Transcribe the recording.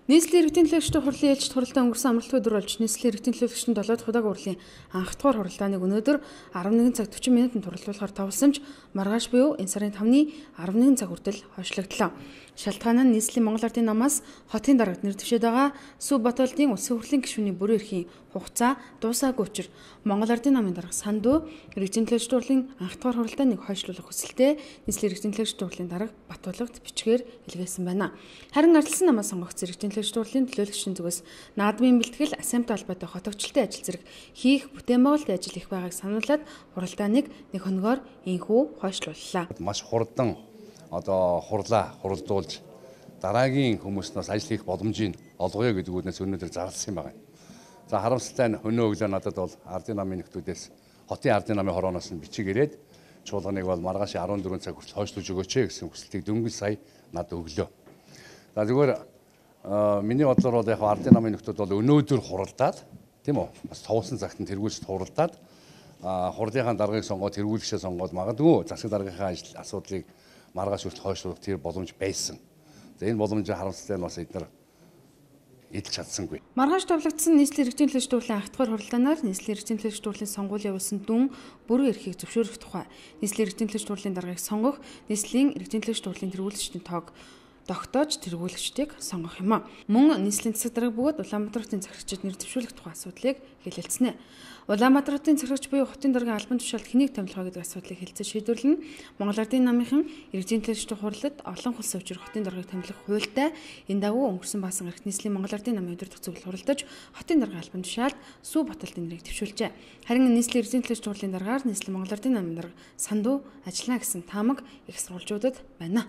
Нийслэлийн иргэдийн төлөөлөгчдийн хурлын ээлжид хуралдаа өнгөрсөн амралтын өдөр болж нийслэлийн иргэдийн төлөөлөгчдийн 7 дахь удааг хурлын анх дахь хуралдааныг өнөөдөр 11 цаг 40 минутанд хурлуулахаар тавилсан ч маргааш буюу энэ сарын 5-ны 11 цаг хүртэл хойшлогдлоо. Шалтгаан нь нийслэлийн Монгол Ардын намаас хотын дарагт нэр дэвшээд байгаа Сүв Батболдын улсын хурлын гишүүний бүрэн эрхийн хугацаа дуусаагүй учраас Монгол Ардын намын дарга Сандуу иргэдийн төлөөлөгчдийн хурлын анх дахь хуралдааныг хойшлуулах хүсэлтэд нийслэлийн иргэдийн төлөөлөгчдийн хурлын дарга Батболгт бичгээр илгээсэн байна. Харин ардчилсан намаас сонгогдсон иргэдийн төлөөлөгчдийн хурлын төлөөлөгчдийн зүгээс наадмын бэлтгэл, ассамблетай холбоотой хотогчлолтын ажил зэрэг хийх бүтээн байгуулалтын ажил их байгааг сануулад хуралдааныг нэг хоногоор инхүү хойшлууллаа. Маш хурдан хуралдуулж дараагийн хүмүүснээс ажил хийх боломжийг олгоё гэдэг үгнээс өнөөдөр зарласан юм байна. За харамсалтай нь өнөө өглөө надад бол Ардын намын нөхдүүдээс хотын Ардын намын хорооноос нь бичиг ирээд чуулганыг бол маргааш 14 цаг хүртэл хойшлуулж өгөөч гэсэн хүсэлтийг дөнгөж сая надад өглөө. За зүгээр миний бодлоор бол яг Ардын намын нөхдүүд бол өнөөдөр хуралдаад тийм үү бас товсон цагт нь тэргүүлж хуралдаад хурлынхаа даргыг сонгоод тэргүүлэгчээ сонгоод магадгүй засаг даргынхаа асуудлыг маргааш хүртэл хойшлуулах тэр боломж байсан. За энэ боломжийг харамсалтай нь бас эдгээр эдэлж чадсангүй. Маргааш тавлагдсан нийслэлийн иргэдийн төлөөлөгчдийн хурлын анх дахь хуралдаанаар нийслэлийн иргэдийн төлөөлөгчдийн хурлын сонгуул явуулсан дүн бүрэн эрхийг зөвшөөрөх тухай нийслэлийн иргэдийн төлөөлөгчдийн хурлын даргаыг сонгох нийслэлийн иргэдийн төлөөлөгчдийн хурлын тэргүүлэгчдийн тоог тогтоож тэргүүлэгчдийг сонгох юм. Мөн нийслэлийн засаг дарга бөгөөд Улаанбаатар хотын захирагчид нэр дэвшүүлэх тухай асуудлыг хэлэлцэнэ. Улаанбаатар хотын захирагч буюу хотын даргын албан тушаалд хэнийг томилох вэ гэдэг асуудлыг хэлцэж шийдвэрлэнэ. Монгол Ардын намынхан иргэдийн төлөөлөгчдийн хурлад олон хул сувжир хотын даргаыг томилох хуультай энэ дагуу өнгөрсөн баасан гарагт нийслэлийн Монгол Ардын намын удирдах зөвлөл хуралдаж хотын даргын албан тушаалд Сүв Батболдын нэрийг дэвшүүлжээ. Харин нийслэлийн иргэдийн төлөөлөгчдийн хурлын даргаар нийслэлийн Монгол Ардын намын дарга Сандуу ажиллана гэсэн таамаг их сурвалжуудад байна.